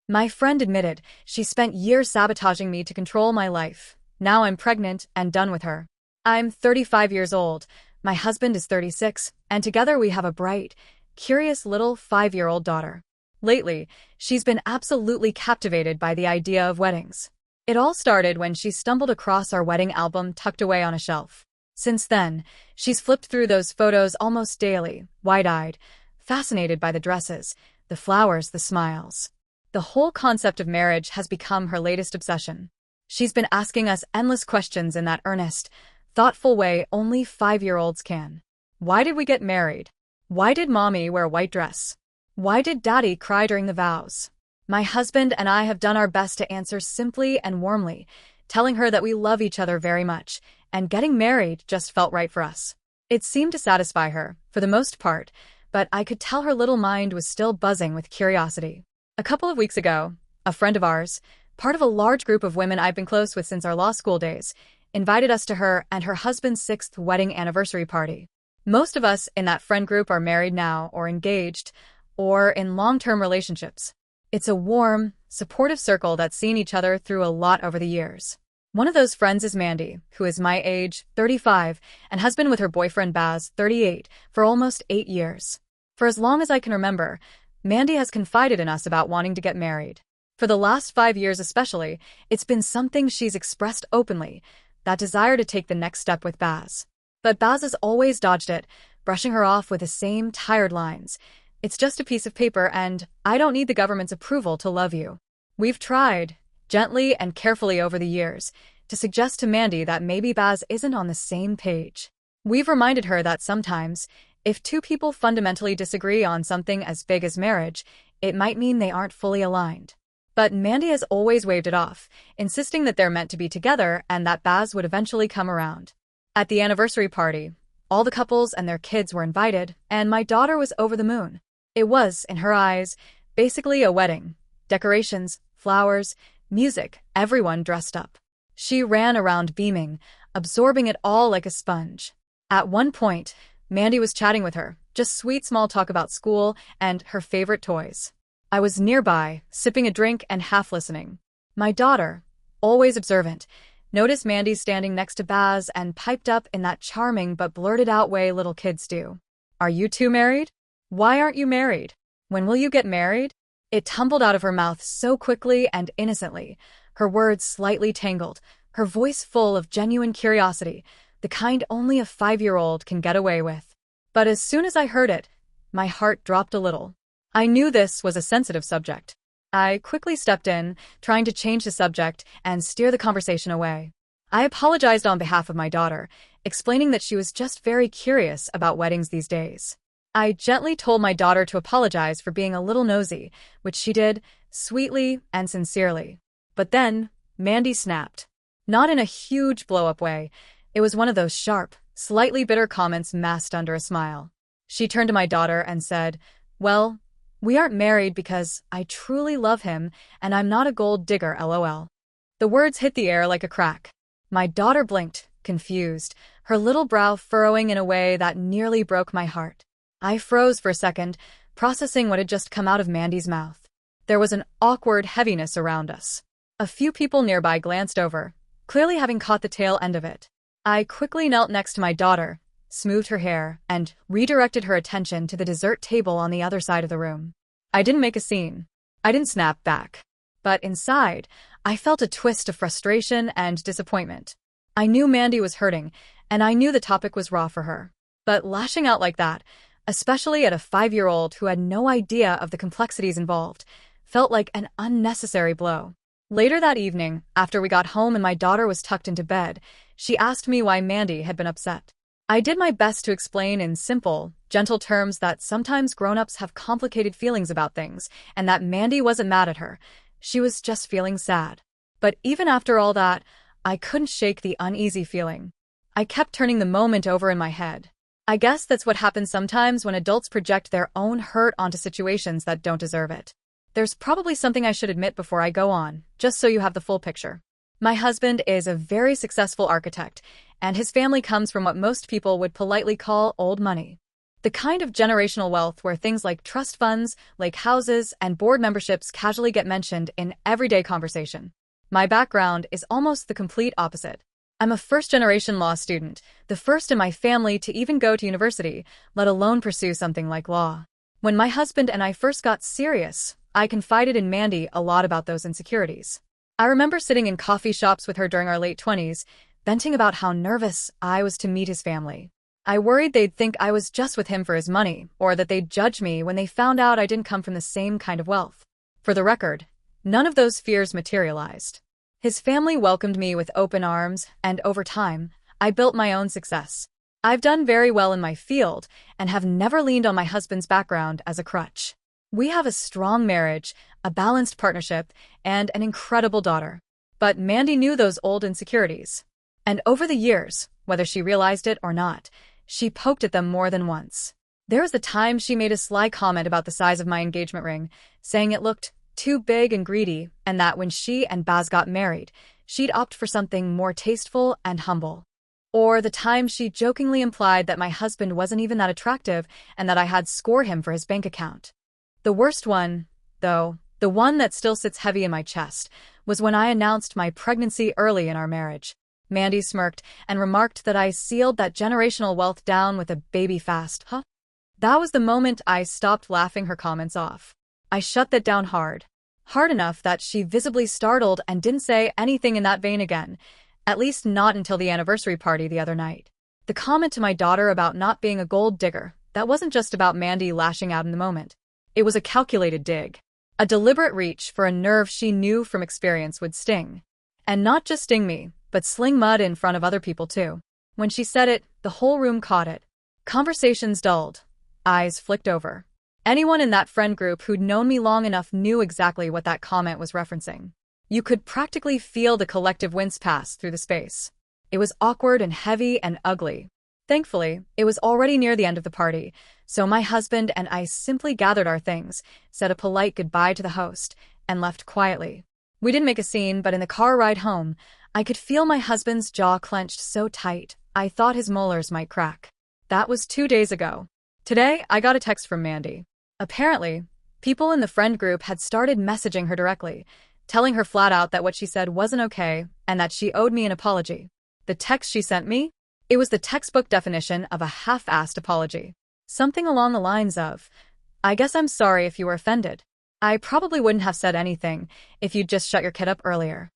My friend admitted she spent years sabotaging me to control my life. Now I'm pregnant and done with her. I'm 35 years old. My husband is 36, and together we have a bright, curious little 5-year-old daughter. Lately, she's been absolutely captivated by the idea of weddings. It all started when she stumbled across our wedding album tucked away on a shelf. Since then, she's flipped through those photos almost daily, wide-eyed, fascinated by the dresses, the flowers, the smiles. The whole concept of marriage has become her latest obsession. She's been asking us endless questions in that earnest, thoughtful way only 5-year-olds can. Why did we get married? Why did mommy wear a white dress? Why did daddy cry during the vows? My husband and I have done our best to answer simply and warmly, telling her that we love each other very much, and getting married just felt right for us. It seemed to satisfy her, for the most part, but I could tell her little mind was still buzzing with curiosity. A couple of weeks ago, a friend of ours, part of a large group of women I've been close with since our law school days, invited us to her and her husband's 6th wedding anniversary party. Most of us in that friend group are married now or engaged, or in long-term relationships. It's a warm, supportive circle that's seen each other through a lot over the years. One of those friends is Mandy, who is my age, 35, and has been with her boyfriend Baz, 38, for almost 8 years. For as long as I can remember, Mandy has confided in us about wanting to get married. For the last 5 years especially, it's been something she's expressed openly, that desire to take the next step with Baz. But Baz has always dodged it, brushing her off with the same tired lines. It's just a piece of paper and I don't need the government's approval to love you. We've tried, gently and carefully over the years, to suggest to Mandy that maybe Baz isn't on the same page. We've reminded her that sometimes, if two people fundamentally disagree on something as big as marriage, it might mean they aren't fully aligned. But Mandy has always waved it off, insisting that they're meant to be together and that Baz would eventually come around. At the anniversary party, all the couples and their kids were invited, and my daughter was over the moon. It was, in her eyes, basically a wedding. Decorations, flowers, music, everyone dressed up. She ran around beaming, absorbing it all like a sponge. At one point, Mandy was chatting with her, just sweet small talk about school and her favorite toys. I was nearby, sipping a drink and half listening. My daughter, always observant, noticed Mandy standing next to Baz and piped up in that charming but blurted-out way little kids do. "Are you two married? Why aren't you married? When will you get married?" It tumbled out of her mouth so quickly and innocently, her words slightly tangled, her voice full of genuine curiosity, the kind only a 5-year-old can get away with. But as soon as I heard it, my heart dropped a little. I knew this was a sensitive subject. I quickly stepped in, trying to change the subject and steer the conversation away. I apologized on behalf of my daughter, explaining that she was just very curious about weddings these days. I gently told my daughter to apologize for being a little nosy, which she did, sweetly and sincerely. But then, Mandy snapped. Not in a huge blow-up way. It was one of those sharp, slightly bitter comments masked under a smile. She turned to my daughter and said, "Well, we aren't married because I truly love him and I'm not a gold digger, LOL." The words hit the air like a crack. My daughter blinked, confused, her little brow furrowing in a way that nearly broke my heart. I froze for a second, processing what had just come out of Mandy's mouth. There was an awkward heaviness around us. A few people nearby glanced over, clearly having caught the tail end of it. I quickly knelt next to my daughter, smoothed her hair, and redirected her attention to the dessert table on the other side of the room. I didn't make a scene. I didn't snap back. But inside, I felt a twist of frustration and disappointment. I knew Mandy was hurting, and I knew the topic was raw for her. But lashing out like that, especially at a 5-year-old who had no idea of the complexities involved, felt like an unnecessary blow. Later that evening, after we got home and my daughter was tucked into bed, she asked me why Mandy had been upset. I did my best to explain in simple, gentle terms that sometimes grown-ups have complicated feelings about things, and that Mandy wasn't mad at her. She was just feeling sad. But even after all that, I couldn't shake the uneasy feeling. I kept turning the moment over in my head. I guess that's what happens sometimes when adults project their own hurt onto situations that don't deserve it. There's probably something I should admit before I go on, just so you have the full picture. My husband is a very successful architect, and his family comes from what most people would politely call old money. The kind of generational wealth where things like trust funds, lake houses, and board memberships casually get mentioned in everyday conversation. My background is almost the complete opposite. I'm a first-generation law student, the first in my family to even go to university, let alone pursue something like law. When my husband and I first got serious, I confided in Mandy a lot about those insecurities. I remember sitting in coffee shops with her during our late 20s, venting about how nervous I was to meet his family. I worried they'd think I was just with him for his money, or that they'd judge me when they found out I didn't come from the same kind of wealth. For the record, none of those fears materialized. His family welcomed me with open arms, and over time, I built my own success. I've done very well in my field, and have never leaned on my husband's background as a crutch. We have a strong marriage, a balanced partnership, and an incredible daughter. But Mandy knew those old insecurities. And over the years, whether she realized it or not, she poked at them more than once. There was a time she made a sly comment about the size of my engagement ring, saying it looked too big and greedy, and that when she and Baz got married, she'd opt for something more tasteful and humble. Or the time she jokingly implied that my husband wasn't even that attractive and that I had scored him for his bank account. The worst one, though, the one that still sits heavy in my chest, was when I announced my pregnancy early in our marriage. Mandy smirked and remarked that I sealed that generational wealth down with a baby fast. Huh? That was the moment I stopped laughing her comments off. I shut that down hard. Hard enough that she visibly startled and didn't say anything in that vein again, at least not until the anniversary party the other night. The comment to my daughter about not being a gold digger, that wasn't just about Mandy lashing out in the moment. It was a calculated dig. A deliberate reach for a nerve she knew from experience would sting. And not just sting me, but sling mud in front of other people too. When she said it, the whole room caught it. Conversations dulled. Eyes flicked over. Anyone in that friend group who'd known me long enough knew exactly what that comment was referencing. You could practically feel the collective wince pass through the space. It was awkward and heavy and ugly. Thankfully, it was already near the end of the party, so my husband and I simply gathered our things, said a polite goodbye to the host, and left quietly. We didn't make a scene, but in the car ride home, I could feel my husband's jaw clenched so tight, I thought his molars might crack. That was 2 days ago. Today, I got a text from Mandy. Apparently, people in the friend group had started messaging her directly, telling her flat out that what she said wasn't okay and that she owed me an apology. The text she sent me? It was the textbook definition of a half-assed apology. Something along the lines of, "I guess I'm sorry if you were offended. I probably wouldn't have said anything if you'd just shut your kid up earlier."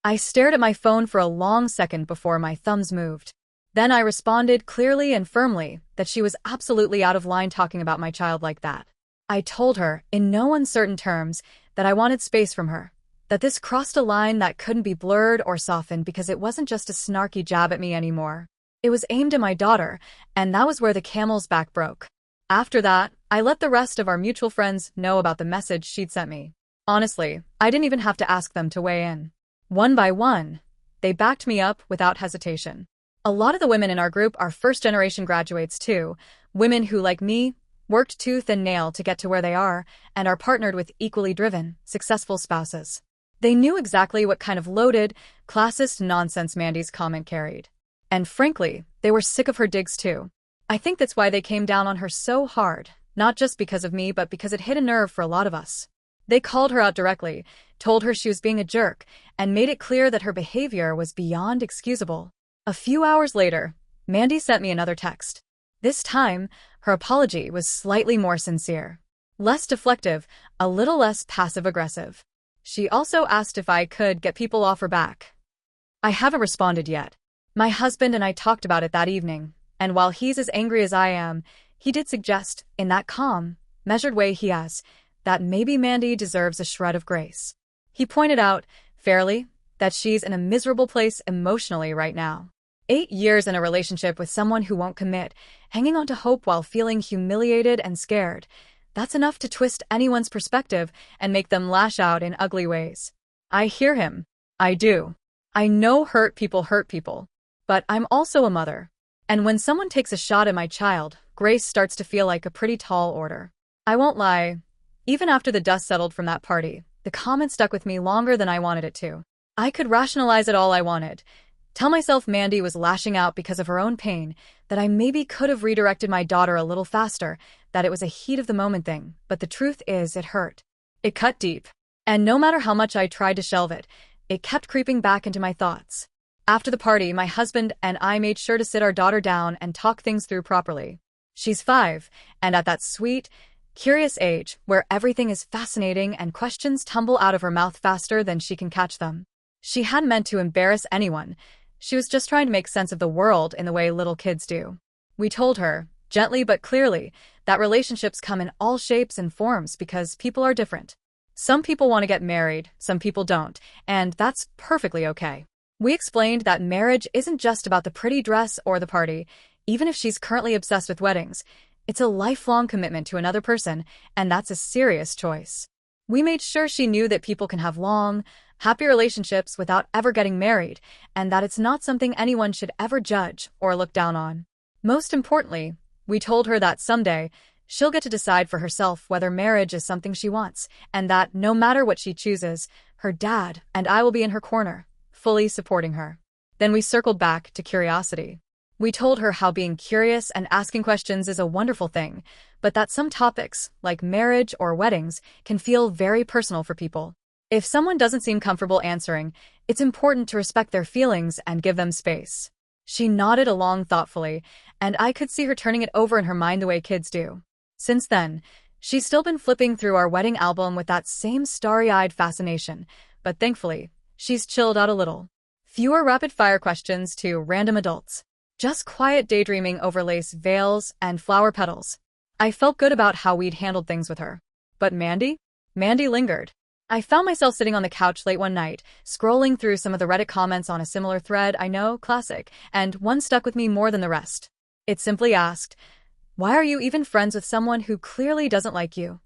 I stared at my phone for a long second before my thumbs moved. Then I responded clearly and firmly that she was absolutely out of line talking about my child like that. I told her, in no uncertain terms, that I wanted space from her, that this crossed a line that couldn't be blurred or softened because it wasn't just a snarky jab at me anymore. It was aimed at my daughter, and that was where the camel's back broke. After that, I let the rest of our mutual friends know about the message she'd sent me. Honestly, I didn't even have to ask them to weigh in. One by one, they backed me up without hesitation. A lot of the women in our group are first-generation graduates too, women who, like me, worked tooth and nail to get to where they are, and are partnered with equally driven, successful spouses. They knew exactly what kind of loaded, classist nonsense Mandy's comment carried. And frankly, they were sick of her digs too. I think that's why they came down on her so hard, not just because of me but because it hit a nerve for a lot of us. They called her out directly, told her she was being a jerk, and made it clear that her behavior was beyond excusable. A few hours later, Mandy sent me another text. This time, her apology was slightly more sincere. Less deflective, a little less passive-aggressive. She also asked if I could get people off her back. I haven't responded yet. My husband and I talked about it that evening, and while he's as angry as I am, he did suggest, in that calm, measured way he has, that maybe Mandy deserves a shred of grace. He pointed out, fairly, that she's in a miserable place emotionally right now. 8 years in a relationship with someone who won't commit, hanging on to hope while feeling humiliated and scared, that's enough to twist anyone's perspective and make them lash out in ugly ways. I hear him. I do. I know hurt people. But I'm also a mother. And when someone takes a shot at my child, grace starts to feel like a pretty tall order. I won't lie. Even after the dust settled from that party, the comment stuck with me longer than I wanted it to. I could rationalize it all I wanted. Tell myself Mandy was lashing out because of her own pain, that I maybe could have redirected my daughter a little faster, that it was a heat of the moment thing, but the truth is it hurt. It cut deep. And no matter how much I tried to shelve it, it kept creeping back into my thoughts. After the party, my husband and I made sure to sit our daughter down and talk things through properly. She's 5, and at that sweet, curious age where everything is fascinating and questions tumble out of her mouth faster than she can catch them. She hadn't meant to embarrass anyone. She was just trying to make sense of the world in the way little kids do. We told her, gently but clearly, that relationships come in all shapes and forms because people are different. Some people want to get married, some people don't, and that's perfectly okay. We explained that marriage isn't just about the pretty dress or the party. Even if she's currently obsessed with weddings, it's a lifelong commitment to another person, and that's a serious choice. We made sure she knew that people can have long, happy relationships without ever getting married, and that it's not something anyone should ever judge or look down on. Most importantly, we told her that someday, she'll get to decide for herself whether marriage is something she wants, and that no matter what she chooses, her dad and I will be in her corner, fully supporting her. Then we circled back to curiosity. We told her how being curious and asking questions is a wonderful thing, but that some topics, like marriage or weddings, can feel very personal for people. If someone doesn't seem comfortable answering, it's important to respect their feelings and give them space. She nodded along thoughtfully, and I could see her turning it over in her mind the way kids do. Since then, she's still been flipping through our wedding album with that same starry-eyed fascination, but thankfully, she's chilled out a little. Fewer rapid-fire questions to random adults. Just quiet daydreaming over lace veils and flower petals. I felt good about how we'd handled things with her. But Mandy? Mandy lingered. I found myself sitting on the couch late one night, scrolling through some of the Reddit comments on a similar thread, I know, classic, and one stuck with me more than the rest. It simply asked, "Why are you even friends with someone who clearly doesn't like you?"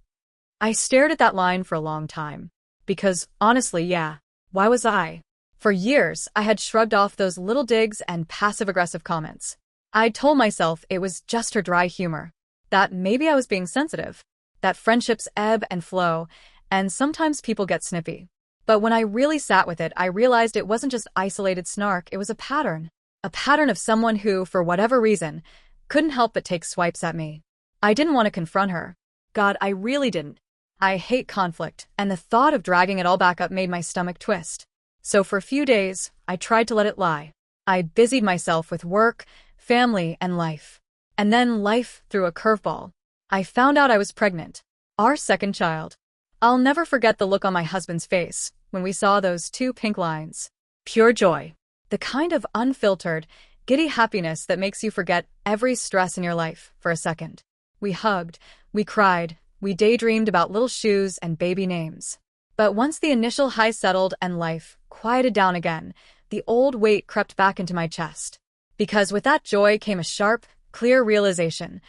I stared at that line for a long time. Because, honestly, yeah, why was I? For years, I had shrugged off those little digs and passive-aggressive comments. I'd told myself it was just her dry humor, that maybe I was being sensitive, that friendships ebb and flow, and sometimes people get snippy. But when I really sat with it, I realized it wasn't just isolated snark, it was a pattern of someone who, for whatever reason, couldn't help but take swipes at me. I didn't want to confront her. God, I really didn't. I hate conflict, and the thought of dragging it all back up made my stomach twist. So for a few days, I tried to let it lie. I busied myself with work, family, and life. And then life threw a curveball. I found out I was pregnant. Our second child. I'll never forget the look on my husband's face when we saw those 2 pink lines. Pure joy. The kind of unfiltered, giddy happiness that makes you forget every stress in your life for a second. We hugged, we cried, we daydreamed about little shoes and baby names. But once the initial high settled and life quieted down again, the old weight crept back into my chest. Because with that joy came a sharp, clear realization.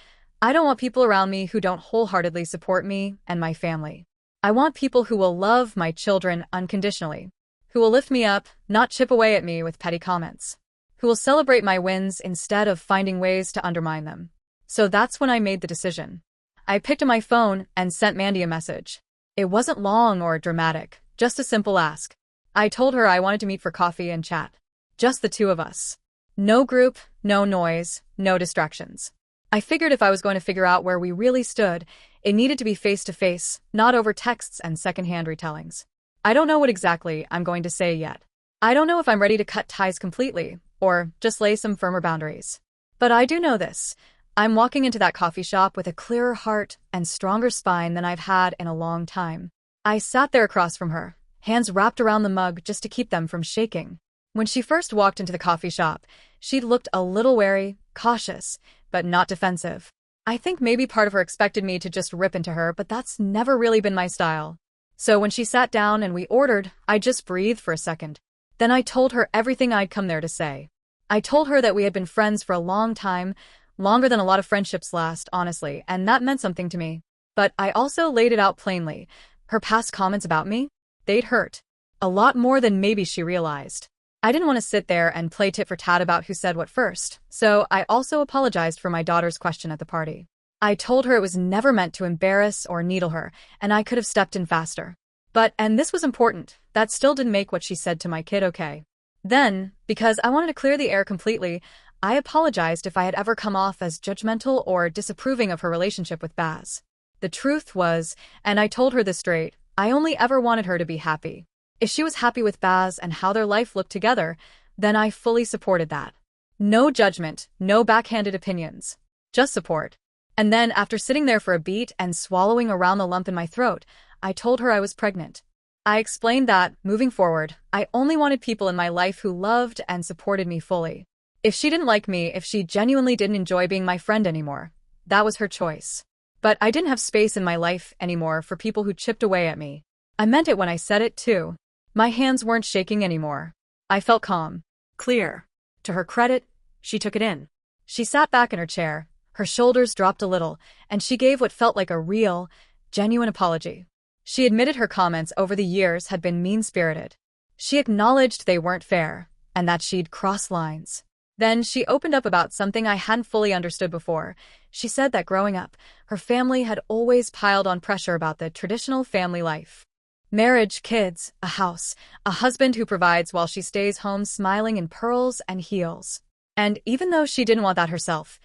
I don't want people around me who don't wholeheartedly support me and my family. I want people who will love my children unconditionally, who will lift me up, not chip away at me with petty comments, who will celebrate my wins instead of finding ways to undermine them. So that's when I made the decision. I picked up my phone and sent Mandy a message. It wasn't long or dramatic, just a simple ask. I told her I wanted to meet for coffee and chat. Just the 2 of us. No group, no noise, no distractions. I figured if I was going to figure out where we really stood, it needed to be face-to-face, not over texts and secondhand retellings. I don't know what exactly I'm going to say yet. I don't know if I'm ready to cut ties completely, or just lay some firmer boundaries. But I do know this. I'm walking into that coffee shop with a clearer heart and stronger spine than I've had in a long time. I sat there across from her, hands wrapped around the mug just to keep them from shaking. When she first walked into the coffee shop, she'd looked a little wary, cautious, but not defensive. I think maybe part of her expected me to just rip into her, but that's never really been my style. So when she sat down and we ordered, I just breathed for a second. Then I told her everything I'd come there to say. I told her that we had been friends for a long time, longer than a lot of friendships last, honestly, and that meant something to me. But I also laid it out plainly. Her past comments about me? They'd hurt. A lot more than maybe she realized. I didn't want to sit there and play tit for tat about who said what first, so I also apologized for my daughter's question at the party. I told her it was never meant to embarrass or needle her, and I could have stepped in faster. But, and this was important, that still didn't make what she said to my kid okay. Then, because I wanted to clear the air completely, I apologized if I had ever come off as judgmental or disapproving of her relationship with Baz. The truth was, and I told her this straight, I only ever wanted her to be happy. If she was happy with Baz and how their life looked together, then I fully supported that. No judgment, no backhanded opinions. Just support. And then, after sitting there for a beat and swallowing around the lump in my throat, I told her I was pregnant. I explained that, moving forward, I only wanted people in my life who loved and supported me fully. If she didn't like me, if she genuinely didn't enjoy being my friend anymore, that was her choice. But I didn't have space in my life anymore for people who chipped away at me. I meant it when I said it, too. My hands weren't shaking anymore. I felt calm. Clear. To her credit, she took it in. She sat back in her chair, her shoulders dropped a little, and she gave what felt like a real, genuine apology. She admitted her comments over the years had been mean-spirited. She acknowledged they weren't fair, and that she'd crossed lines. Then she opened up about something I hadn't fully understood before. She said that growing up, her family had always piled on pressure about the traditional family life. Marriage, kids, a house, a husband who provides while she stays home smiling in pearls and heels. And even though she didn't want that herself,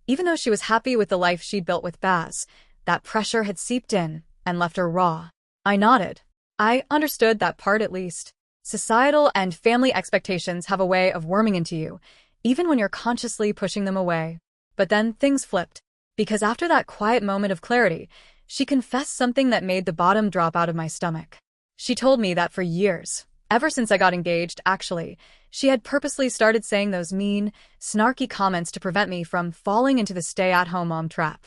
even though she was happy with the life she'd built with Baz, that pressure had seeped in and left her raw. I nodded. I understood that part at least. Societal and family expectations have a way of worming into you, even when you're consciously pushing them away. But then things flipped, because after that quiet moment of clarity, she confessed something that made the bottom drop out of my stomach. She told me that for years, ever since I got engaged, actually, she had purposely started saying those mean, snarky comments to prevent me from falling into the stay-at-home mom trap.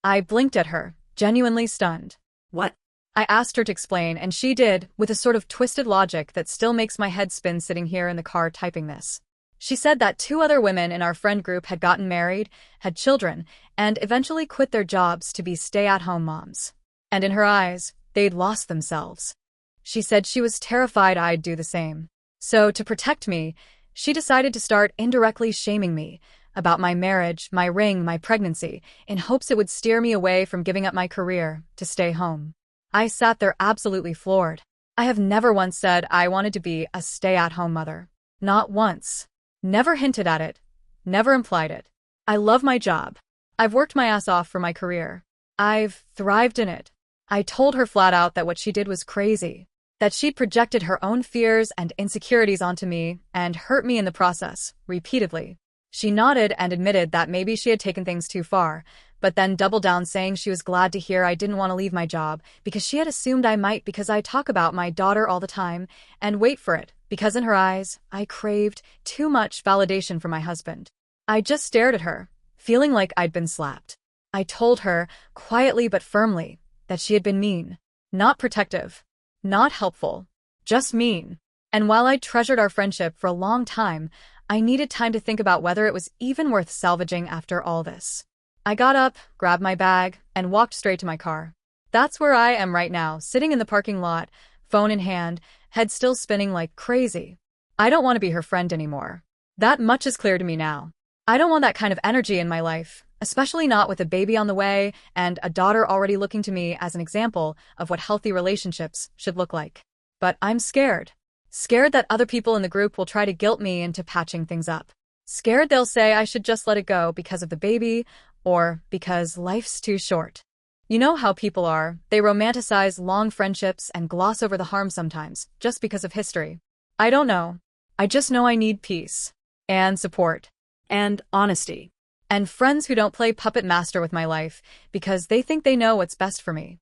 I blinked at her, genuinely stunned. What? I asked her to explain, and she did, with a sort of twisted logic that still makes my head spin sitting here in the car typing this. She said that 2 other women in our friend group had gotten married, had children, and eventually quit their jobs to be stay-at-home moms. And in her eyes, they'd lost themselves. She said she was terrified I'd do the same. So, to protect me, she decided to start indirectly shaming me about my marriage, my ring, my pregnancy, in hopes it would steer me away from giving up my career to stay home. I sat there absolutely floored. I have never once said I wanted to be a stay-at-home mother. Not once. Never hinted at it. Never implied it. I love my job. I've worked my ass off for my career. I've thrived in it. I told her flat out that what she did was crazy. That she'd projected her own fears and insecurities onto me and hurt me in the process, repeatedly. She nodded and admitted that maybe she had taken things too far, but then doubled down saying she was glad to hear I didn't want to leave my job because she had assumed I might because I talk about my daughter all the time, and wait for it, because in her eyes, I craved too much validation from my husband. I just stared at her, feeling like I'd been slapped. I told her, quietly but firmly, that she had been mean, not protective, not helpful, just mean. And while I treasured our friendship for a long time, I needed time to think about whether it was even worth salvaging after all this. I got up, grabbed my bag, and walked straight to my car. That's where I am right now, sitting in the parking lot, phone in hand, head still spinning like crazy. I don't want to be her friend anymore. That much is clear to me now. I don't want that kind of energy in my life, especially not with a baby on the way and a daughter already looking to me as an example of what healthy relationships should look like. But I'm scared. Scared that other people in the group will try to guilt me into patching things up. Scared they'll say I should just let it go because of the baby, or because life's too short. You know how people are, they romanticize long friendships and gloss over the harm sometimes, just because of history. I don't know. I just know I need peace. And support. And honesty. And friends who don't play puppet master with my life, because they think they know what's best for me.